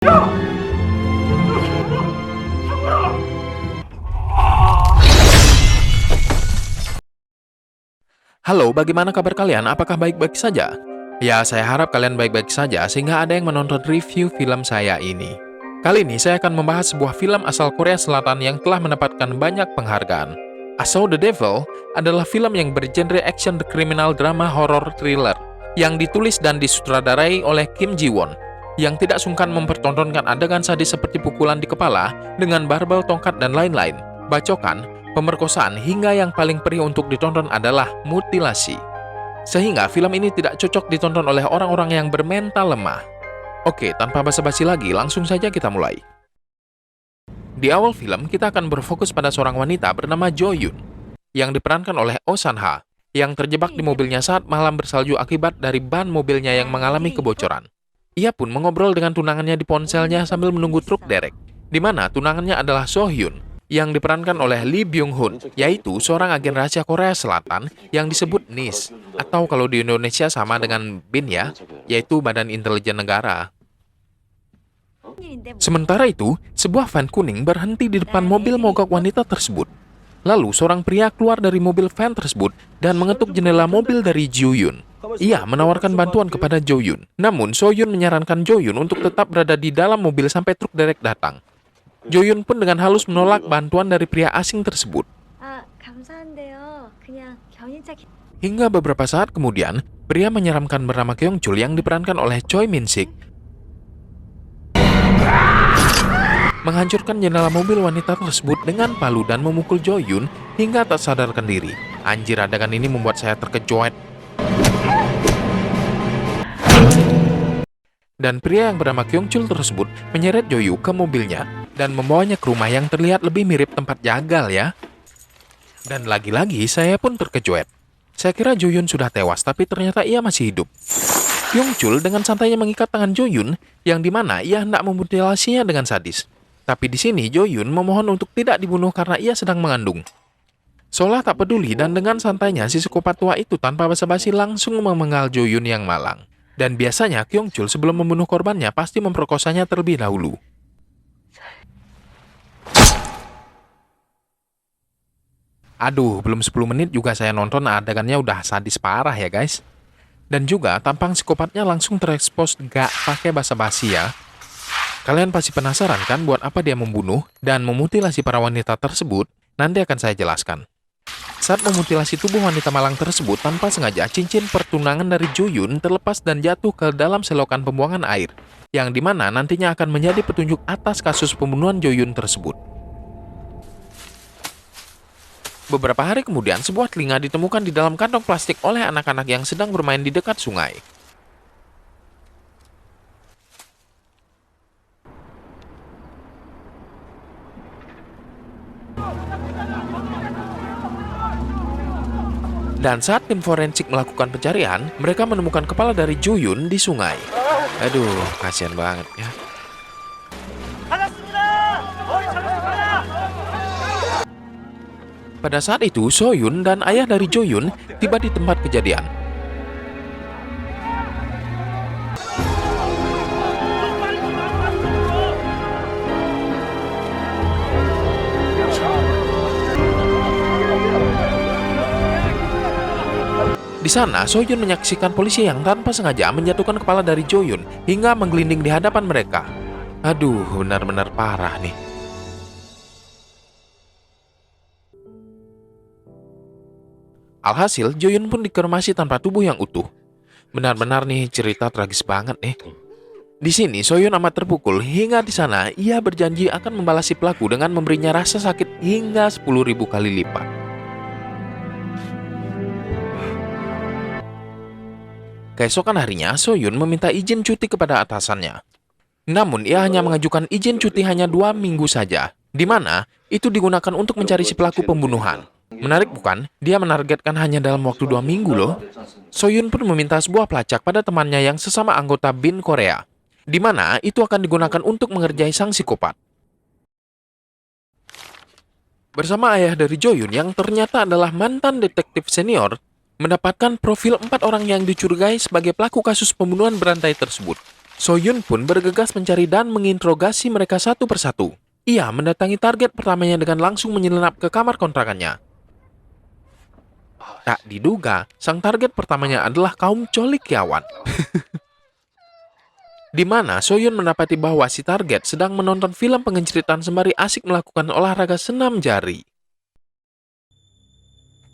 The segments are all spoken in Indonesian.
Halo, bagaimana kabar kalian? Apakah baik-baik saja? Ya, saya harap kalian baik-baik saja sehingga ada yang menonton review film saya ini. Kali ini saya akan membahas sebuah film asal Korea Selatan yang telah mendapatkan banyak penghargaan. I Saw the Devil adalah film yang bergenre action kriminal drama horror thriller yang ditulis dan disutradarai oleh Kim Ji Won yang tidak sungkan mempertontonkan adegan sadis seperti pukulan di kepala dengan barbel, tongkat, dan lain-lain, bacokan, pemerkosaan, hingga yang paling perih untuk ditonton adalah mutilasi. Sehingga film ini tidak cocok ditonton oleh orang-orang yang bermental lemah. Oke, tanpa basa-basi lagi, langsung saja kita mulai. Di awal film, kita akan berfokus pada seorang wanita bernama Jo Yoon, yang diperankan oleh Oh San Ha, yang terjebak di mobilnya saat malam bersalju akibat dari ban mobilnya yang mengalami kebocoran. Ia pun mengobrol dengan tunangannya di ponselnya sambil menunggu truk derek, di mana tunangannya adalah So Hyun, yang diperankan oleh Lee Byung Hun, yaitu seorang agen rahasia Korea Selatan yang disebut NIS, atau kalau di Indonesia sama dengan BIN ya, yaitu Badan Intelijen Negara. Sementara itu, sebuah van kuning berhenti di depan mobil mogok wanita tersebut. Lalu seorang pria keluar dari mobil van tersebut dan mengetuk jendela mobil dari Jo Yoon. Ia menawarkan bantuan kepada Jo Yoon. Namun, So Yoon menyarankan Jo Yoon untuk tetap berada di dalam mobil sampai truk derek datang. Jo Yoon pun dengan halus menolak bantuan dari pria asing tersebut. Hingga beberapa saat kemudian, pria menyeramkan bernama Kyung Chul yang diperankan oleh Choi Min Sik menghancurkan jendela mobil wanita tersebut dengan palu dan memukul Jo Yoon hingga tak sadarkan diri. Anjir, adegan ini membuat saya terkejut. Dan pria yang bernama Kyung Chul tersebut menyeret Jo Yoon ke mobilnya dan membawanya ke rumah yang terlihat lebih mirip tempat jagal ya. Dan lagi-lagi saya pun terkejut. Saya kira Jo Yoon sudah tewas, tapi ternyata ia masih hidup. Kyung Chul dengan santainya mengikat tangan Jo Yoon, yang dimana ia hendak memutilasinya dengan sadis. Tapi di sini Jo Yoon memohon untuk tidak dibunuh karena ia sedang mengandung. Seolah tak peduli dan dengan santainya si psikopat tua itu tanpa basa-basi langsung memenggal Jo Yoon yang malang. Dan biasanya Kyung Chul sebelum membunuh korbannya pasti memperkosanya terlebih dahulu. Aduh, belum 10 menit juga saya nonton adegannya udah sadis parah ya guys. Dan juga tampang psikopatnya langsung terekspos gak pakai basa-basi ya. Kalian pasti penasaran kan buat apa dia membunuh dan memutilasi para wanita tersebut? Nanti akan saya jelaskan. Saat memutilasi tubuh wanita malang tersebut tanpa sengaja, cincin pertunangan dari Jo Yoon terlepas dan jatuh ke dalam selokan pembuangan air, yang dimana nantinya akan menjadi petunjuk atas kasus pembunuhan Jo Yoon tersebut. Beberapa hari kemudian, sebuah telinga ditemukan di dalam kantong plastik oleh anak-anak yang sedang bermain di dekat sungai. Dan saat tim forensik melakukan pencarian, mereka menemukan kepala dari Jo Yoon di sungai. Aduh, kasihan banget ya. Pada saat itu, So Yoon dan ayah dari Jo Yoon tiba di tempat kejadian. Di sana, So Yoon menyaksikan polisi yang tanpa sengaja menjatuhkan kepala dari Jo Yoon hingga menggelinding di hadapan mereka. Aduh, benar-benar parah nih. Alhasil, Jo Yoon pun dikremasi tanpa tubuh yang utuh. Benar-benar nih cerita tragis banget nih. Di sini, So Yoon amat terpukul hingga di sana ia berjanji akan membalasi pelaku dengan memberinya rasa sakit hingga 10.000 kali lipat. Keesokan harinya, So Yoon meminta izin cuti kepada atasannya. Namun, ia hanya mengajukan izin cuti hanya 2 minggu saja, di mana itu digunakan untuk mencari si pelaku pembunuhan. Menarik bukan? Dia menargetkan hanya dalam waktu 2 minggu loh. So Yoon pun meminta sebuah pelacak pada temannya yang sesama anggota BIN Korea, di mana itu akan digunakan untuk mengerjai sang psikopat. Bersama ayah dari Jo Yoon yang ternyata adalah mantan detektif senior, mendapatkan profil 4 orang yang dicurigai sebagai pelaku kasus pembunuhan berantai tersebut. Soyun pun bergegas mencari dan menginterogasi mereka satu persatu. Ia mendatangi target pertamanya dengan langsung menyelinap ke kamar kontrakannya. Tak diduga, sang target pertamanya adalah kaum colikiawan. Di mana Soyun mendapati bahwa si target sedang menonton film pengenceritan sembari asik melakukan olahraga senam jari.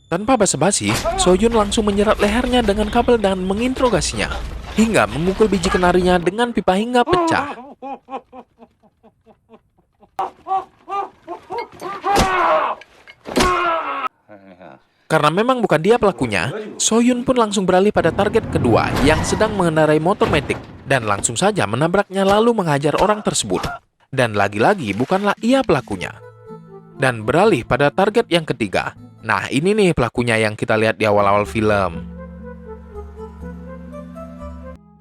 Tanpa basa-basi, Soyun langsung menyerat lehernya dengan kabel dan menginterogasinya, hingga memukul biji kenarinya dengan pipa hingga pecah. Karena memang bukan dia pelakunya, Soyun pun langsung beralih pada target kedua yang sedang mengendarai motor metik dan langsung saja menabraknya lalu menghajar orang tersebut. Dan lagi-lagi bukanlah ia pelakunya. Dan beralih pada target yang ketiga. Nah, ini nih pelakunya yang kita lihat di awal-awal film.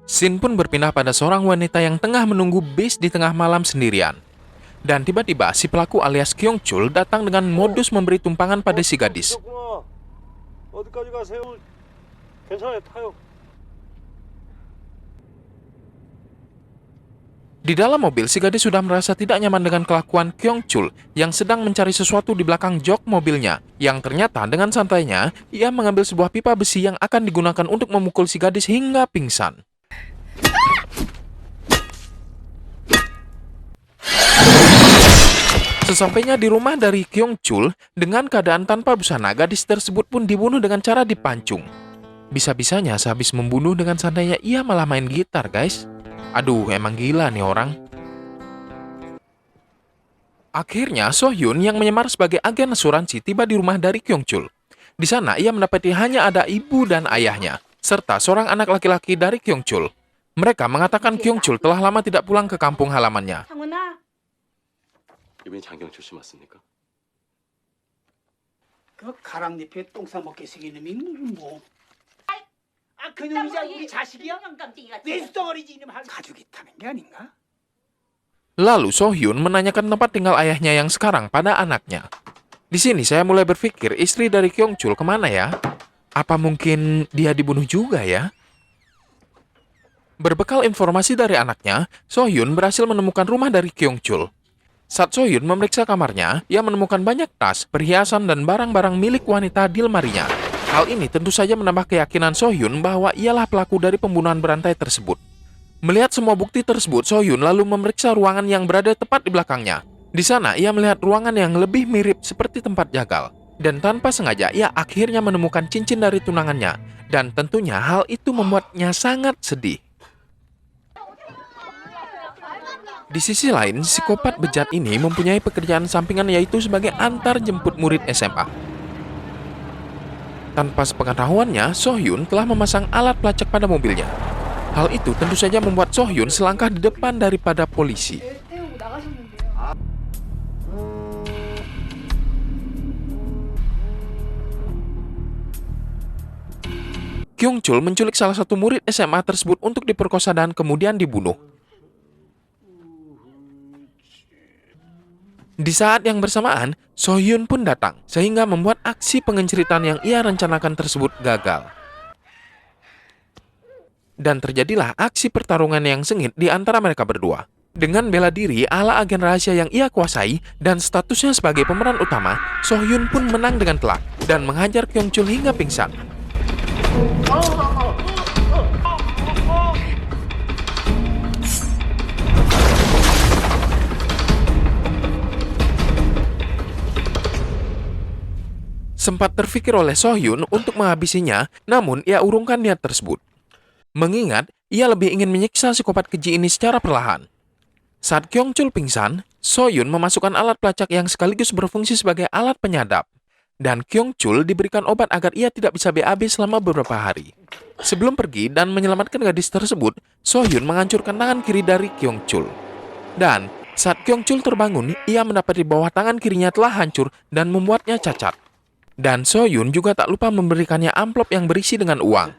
Scene pun berpindah pada seorang wanita yang tengah menunggu bis di tengah malam sendirian. Dan tiba-tiba si pelaku alias Kyung Chul datang dengan modus memberi tumpangan pada si gadis. 어디까지 가세요? 괜찮아요, 타요. Di dalam mobil, si gadis sudah merasa tidak nyaman dengan kelakuan Kyung Chul yang sedang mencari sesuatu di belakang jok mobilnya. Yang ternyata dengan santainya, ia mengambil sebuah pipa besi yang akan digunakan untuk memukul si gadis hingga pingsan. Sesampainya di rumah dari Kyung Chul, dengan keadaan tanpa busana, gadis tersebut pun dibunuh dengan cara dipancung. Bisa-bisanya sehabis membunuh dengan santainya, ia malah main gitar, guys. Aduh, emang gila nih orang. Akhirnya, Sohyun yang menyamar sebagai agen asuransi tiba di rumah dari Kyung Chul. Di sana, ia mendapati hanya ada ibu dan ayahnya, serta seorang anak laki-laki dari Kyung Chul. Mereka mengatakan Kyung Chul telah lama tidak pulang ke kampung halamannya. 이번에 장경철 씨 맞습니까? 그 가랑잎에 똥 싸먹게 생긴 놈이 뭐? 아 그놈이 우리 자식이야? 뇌수덩어리지 이놈 가족이 있다는 게 아닌가? Lalu Sohyun menanyakan tempat tinggal ayahnya yang sekarang pada anaknya. Di sini saya mulai berpikir istri dari Kyung Chul kemana ya? Apa mungkin dia dibunuh juga ya? Berbekal informasi dari anaknya, Sohyun berhasil menemukan rumah dari Kyung Chul. Saat Sohyun memeriksa kamarnya, ia menemukan banyak tas, perhiasan, dan barang-barang milik wanita di lemarinya. Hal ini tentu saja menambah keyakinan Sohyun bahwa ialah pelaku dari pembunuhan berantai tersebut. Melihat semua bukti tersebut, Sohyun lalu memeriksa ruangan yang berada tepat di belakangnya. Di sana, ia melihat ruangan yang lebih mirip seperti tempat jagal. Dan tanpa sengaja, ia akhirnya menemukan cincin dari tunangannya. Dan tentunya hal itu membuatnya sangat sedih. Di sisi lain, psikopat bejat ini mempunyai pekerjaan sampingan yaitu sebagai antar jemput murid SMA. Tanpa sepengetahuannya, Sohyun telah memasang alat pelacak pada mobilnya. Hal itu tentu saja membuat Sohyun selangkah di depan daripada polisi. Kyung Chul menculik salah satu murid SMA tersebut untuk diperkosa dan kemudian dibunuh. Di saat yang bersamaan, Sohyun pun datang, sehingga membuat aksi pengenceritan yang ia rencanakan tersebut gagal. Dan terjadilah aksi pertarungan yang sengit di antara mereka berdua. Dengan bela diri ala agen rahasia yang ia kuasai dan statusnya sebagai pemeran utama, Sohyun pun menang dengan telak dan menghajar Kyung Chul hingga pingsan. Sempat terfikir oleh Sohyun untuk menghabisinya, namun ia urungkan niat tersebut. Mengingat, ia lebih ingin menyiksa psikopat keji ini secara perlahan. Saat Kyung Chul pingsan, Sohyun memasukkan alat pelacak yang sekaligus berfungsi sebagai alat penyadap. Dan Kyung Chul diberikan obat agar ia tidak bisa BAB selama beberapa hari. Sebelum pergi dan menyelamatkan gadis tersebut, Sohyun menghancurkan tangan kiri dari Kyung Chul. Dan saat Kyung Chul terbangun, ia mendapati bahwa tangan kirinya telah hancur dan membuatnya cacat. Dan Sohyun juga tak lupa memberikannya amplop yang berisi dengan uang.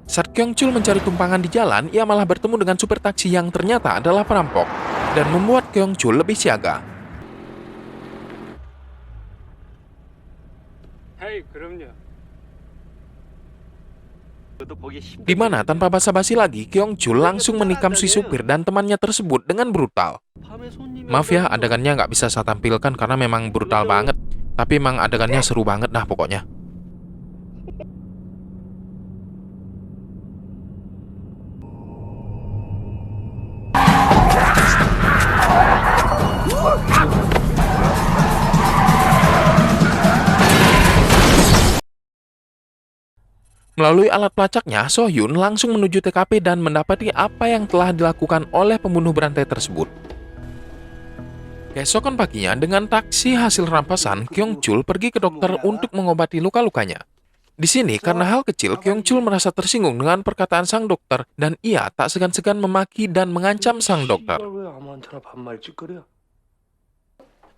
Saat Kyung Chul mencari tumpangan di jalan, ia malah bertemu dengan supir taksi yang ternyata adalah perampok dan membuat Kyung Chul lebih siaga. 헤이, 그럼 Di mana tanpa basa-basi lagi, Kyung Chul langsung menikam si supir dan temannya tersebut dengan brutal. Maaf ya, adegannya nggak bisa saya tampilkan karena memang brutal banget. Tapi emang adegannya seru banget dah pokoknya. Melalui alat pelacaknya, So Hyun langsung menuju TKP dan mendapati apa yang telah dilakukan oleh pembunuh berantai tersebut. Keesokan paginya, dengan taksi hasil rampasan, Kyung Chul pergi ke dokter untuk mengobati luka-lukanya. Di sini, karena hal kecil, Kyung Chul merasa tersinggung dengan perkataan sang dokter dan ia tak segan-segan memaki dan mengancam sang dokter.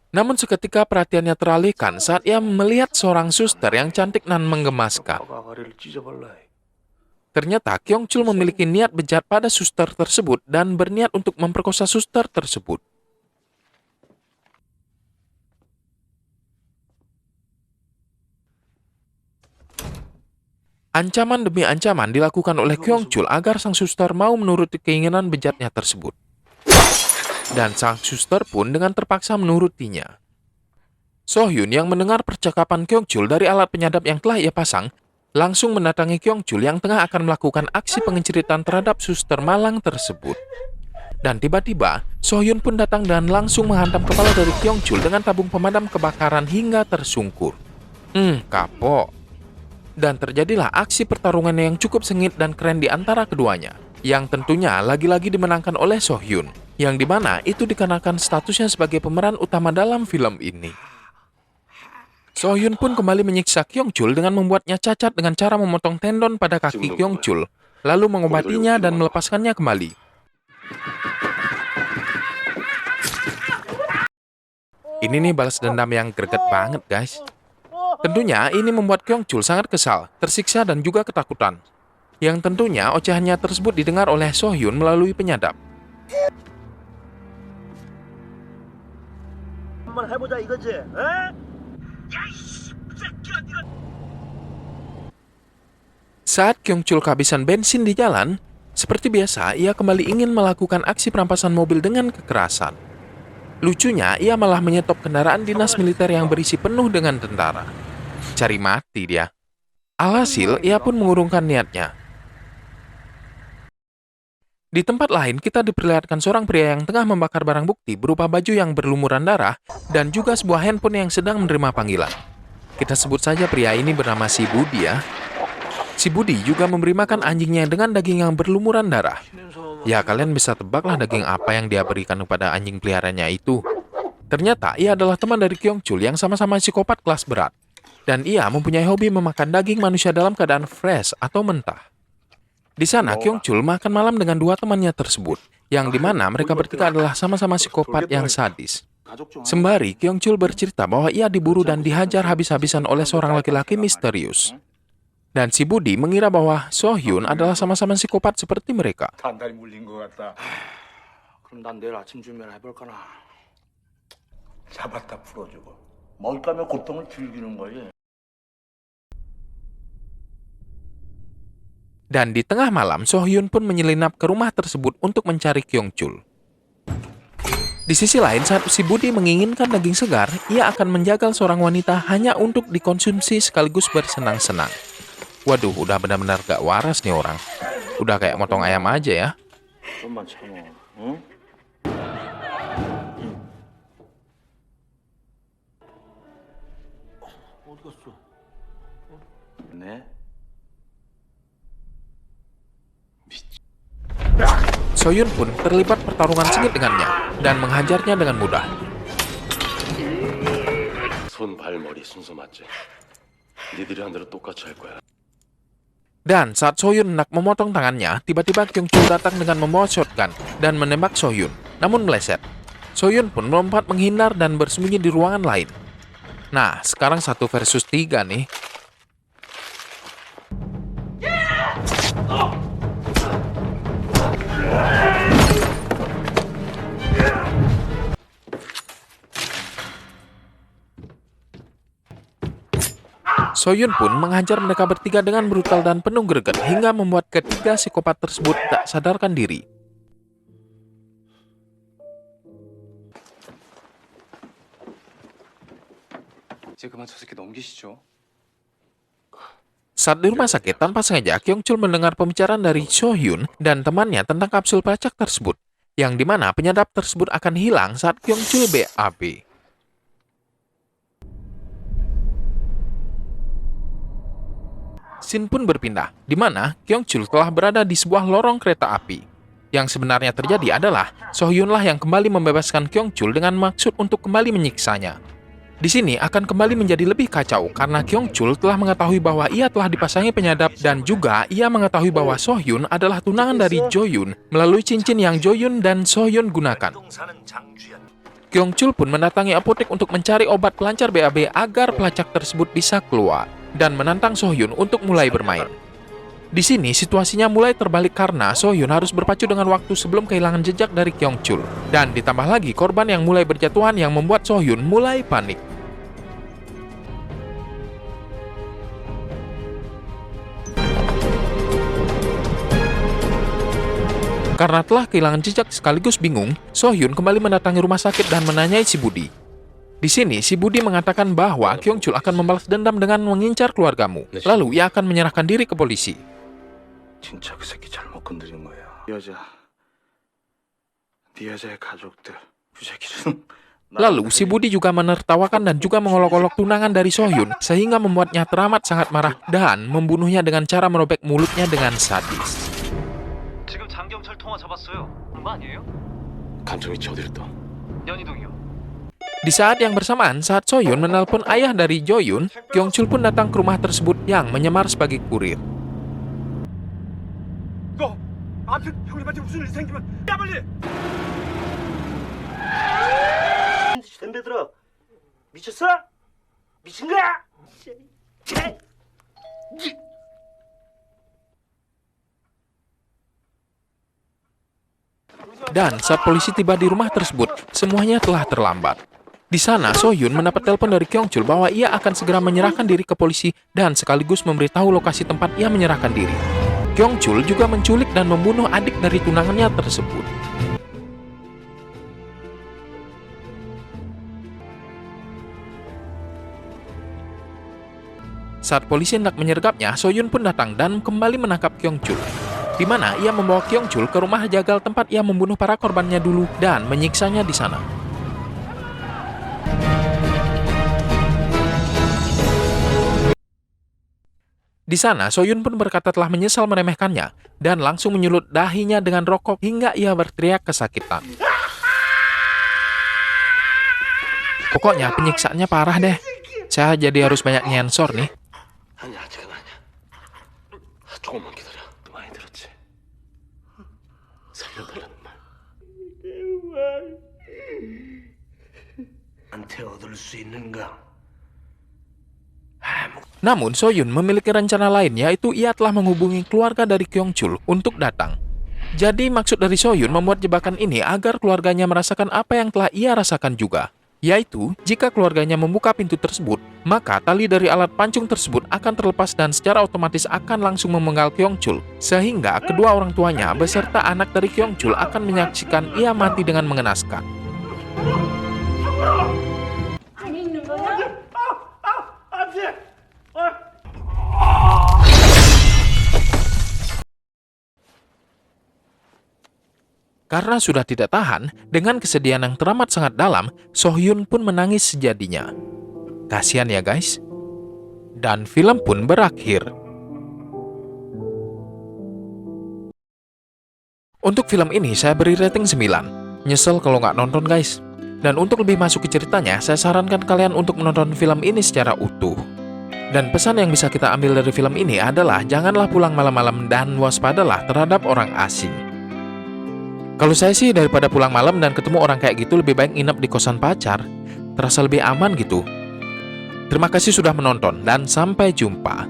Namun seketika perhatiannya teralihkan saat ia melihat seorang suster yang cantik dan menggemaskan. Ternyata Kyung Chul memiliki niat bejat pada suster tersebut dan berniat untuk memperkosa suster tersebut. Ancaman demi ancaman dilakukan oleh Kyung Chul agar sang suster mau menuruti keinginan bejatnya tersebut. Dan sang suster pun dengan terpaksa menurutinya. So Hyun yang mendengar percakapan Kyung Chul dari alat penyadap yang telah ia pasang, langsung mendatangi Kyung Chul yang tengah akan melakukan aksi pengenciritan terhadap suster malang tersebut. Dan tiba-tiba, So Hyun pun datang dan langsung menghantam kepala dari Kyung Chul dengan tabung pemadam kebakaran hingga tersungkur. Kapok. Dan terjadilah aksi pertarungan yang cukup sengit dan keren di antara keduanya, yang tentunya lagi-lagi dimenangkan oleh So Hyun, yang dimana itu dikarenakan statusnya sebagai pemeran utama dalam film ini. So Hyun pun kembali menyiksa Kyung Chul dengan membuatnya cacat dengan cara memotong tendon pada kaki Kyung Chul, lalu mengobatinya dan melepaskannya kembali. Ini nih balas dendam yang greget banget, guys. Tentunya ini membuat Kyung Chul sangat kesal, tersiksa dan juga ketakutan. Yang tentunya ocehannya tersebut didengar oleh So Hyun melalui penyadap. Saat Kyung Chul kehabisan bensin di jalan, seperti biasa ia kembali ingin melakukan aksi perampasan mobil dengan kekerasan. Lucunya, ia malah menyetop kendaraan dinas militer yang berisi penuh dengan tentara. Cari mati dia. Alhasil, ia pun mengurungkan niatnya. Di tempat lain, kita diperlihatkan seorang pria yang tengah membakar barang bukti berupa baju yang berlumuran darah dan juga sebuah handphone yang sedang menerima panggilan. Kita sebut saja pria ini bernama si Budi ya. Si Budi juga memberi makan anjingnya dengan daging yang berlumuran darah. Ya, kalian bisa tebaklah daging apa yang dia berikan kepada anjing peliharaannya itu. Ternyata ia adalah teman dari Kyung Chul yang sama-sama psikopat kelas berat. Dan ia mempunyai hobi memakan daging manusia dalam keadaan fresh atau mentah. Di sana, Kyung Chul makan malam dengan dua temannya tersebut, yang dimana mereka bertiga adalah sama-sama psikopat yang sadis. Sembari, Kyung Chul bercerita bahwa ia diburu dan dihajar habis-habisan oleh seorang laki-laki misterius. Dan si Budi mengira bahwa So Hyun adalah sama-sama psikopat seperti mereka. 단단히 물린 것 같다. 그럼 난 내일 아침쯤에 해볼까나. 잡았다 풀어주고 먹을 까면 고통을 즐기는 거지. Dan di tengah malam, So Hyun pun menyelinap ke rumah tersebut untuk mencari Kyung Chul. Di sisi lain, saat si Budi menginginkan daging segar, ia akan menjagal seorang wanita hanya untuk dikonsumsi sekaligus bersenang-senang. Waduh, udah benar-benar gak waras nih orang. Udah kayak motong ayam aja ya. 좀만 참어. 응? 어디 갔어? 네? So Hyun pun terlibat pertarungan sengit dengannya dan menghajarnya dengan mudah. 손, 발, 머리 순서 맞지? 니들이 한 대로 똑같이 할 거야. Dan saat So Hyun hendak memotong tangannya, tiba-tiba Kyung Chul datang dengan membawa shotgun dan menembak So Hyun, namun meleset. So Hyun pun melompat menghindar dan bersembunyi di ruangan lain. Nah, sekarang 1 versus 3 nih. Soyun pun menghajar mereka bertiga dengan brutal dan penuh greget hingga membuat ketiga psikopat tersebut tak sadarkan diri. 이제 그만 저 새끼 넘기시죠. Saat di rumah sakit, tanpa sengaja Kyung Chul mendengar pembicaraan dari Sohyun dan temannya tentang kapsul pelacak tersebut, yang dimana penyadap tersebut akan hilang saat Kyung Chul BAB. Scene pun berpindah, di mana Kyung Chul telah berada di sebuah lorong kereta api. Yang sebenarnya terjadi adalah Sohyunlah yang kembali membebaskan Kyung Chul dengan maksud untuk kembali menyiksanya. Di sini akan kembali menjadi lebih kacau karena Kyung Chul telah mengetahui bahwa ia telah dipasangi penyadap dan juga ia mengetahui bahwa Sohyun adalah tunangan dari Joyun melalui cincin yang Joyun dan Sohyun gunakan. Kyung Chul pun mendatangi apotek untuk mencari obat pelancar BAB agar pelacak tersebut bisa keluar dan menantang Sohyun untuk mulai bermain. Di sini situasinya mulai terbalik karena Sohyun harus berpacu dengan waktu sebelum kehilangan jejak dari Kyung Chul. Dan ditambah lagi korban yang mulai berjatuhan yang membuat Sohyun mulai panik. Karena telah kehilangan jejak sekaligus bingung, Sohyun kembali mendatangi rumah sakit dan menanyai si Budi. Di sini, si Budi mengatakan bahwa Kyung Chul akan membalas dendam dengan mengincar keluargamu. Lalu ia akan menyerahkan diri ke polisi. 진짜 그 새끼 잘못 건드린 거야. 네 여자의 가족들, 그 새끼는 Lalu, si Budi juga menertawakan dan juga mengolok-olok tunangan dari Sohyun sehingga membuatnya teramat sangat marah dan membunuhnya dengan cara merobek mulutnya dengan sadis. 지금 장경철 통화 잡았어요. 그런 거 아니에요? 감정이 어디를 또? 연희동이요. Di saat yang bersamaan, saat Sohyun menelpon ayah dari Joyun, Kyung Chul pun datang ke rumah tersebut yang menyamar sebagai kurir. 너 아무튼 형님한테 무슨 일 생기면 야 빨리. 덤벼들어. 미쳤어? 미친 거야? Dan saat polisi tiba di rumah tersebut, semuanya telah terlambat. Di sana, Sohyun mendapat telepon dari Kyung Chul bahwa ia akan segera menyerahkan diri ke polisi dan sekaligus memberitahu lokasi tempat ia menyerahkan diri. Kyung Chul juga menculik dan membunuh adik dari tunangannya tersebut. Saat polisi hendak menyergapnya, Sohyun pun datang dan kembali menangkap Kyung Chul, di mana ia membawa Kyung Chul ke rumah jagal tempat ia membunuh para korbannya dulu dan menyiksanya di sana. Di sana, Sohyun pun berkata telah menyesal meremehkannya dan langsung menyulut dahinya dengan rokok hingga ia berteriak kesakitan. Pokoknya penyiksaannya parah deh. Saya jadi harus banyak nyensor nih. 아니야, 아직은 아니야. 조금만 기다려. 많이 들었지? 살려달라는 말. 한테 얻을 수 있는가? Namun, Sohyun memiliki rencana lain, yaitu ia telah menghubungi keluarga dari Kyung Chul untuk datang. Jadi, maksud dari Sohyun membuat jebakan ini agar keluarganya merasakan apa yang telah ia rasakan juga. Yaitu, jika keluarganya membuka pintu tersebut, maka tali dari alat pancung tersebut akan terlepas dan secara otomatis akan langsung memenggal Kyung Chul. Sehingga kedua orang tuanya beserta anak dari Kyung Chul akan menyaksikan ia mati dengan mengenaskan. Karena sudah tidak tahan, dengan kesedihan yang teramat sangat dalam, Sohyun pun menangis sejadinya. Kasian ya guys. Dan film pun berakhir. Untuk film ini saya beri rating 9. Nyesel kalau nggak nonton guys. Dan untuk lebih masuk ke ceritanya, saya sarankan kalian untuk menonton film ini secara utuh. Dan pesan yang bisa kita ambil dari film ini adalah janganlah pulang malam-malam dan waspadalah terhadap orang asing. Kalau saya sih daripada pulang malam dan ketemu orang kayak gitu lebih baik nginep di kosan pacar. Terasa lebih aman gitu. Terima kasih sudah menonton dan sampai jumpa.